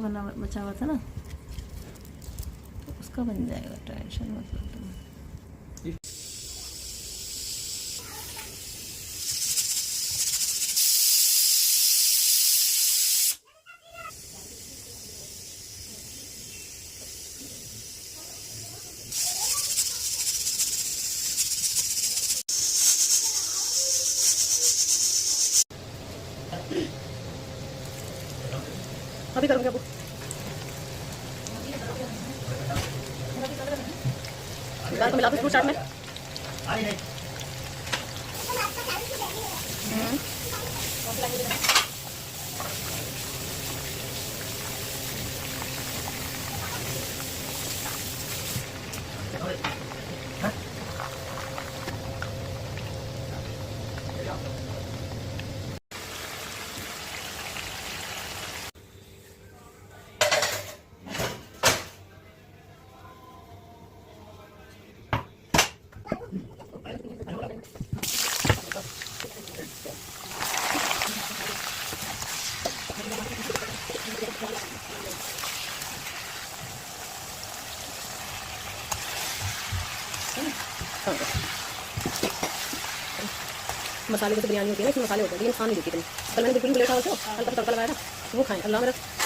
बना बचा हुआ था ना, तो उसका बन जाएगा, टेंशन मत लो तुम। अभी करूँगी अब दाल को मिला दो फ्रूट चाट में। मसाले की तो बिरयानी होती है ना, इसमें मसाले होते हैं, लेकिन खा नहीं देती तुम। कल मैंने बिल्कुल प्लेट था, हल्का सा तड़का लगाया था, वो खाएं। अल्लाह मेरा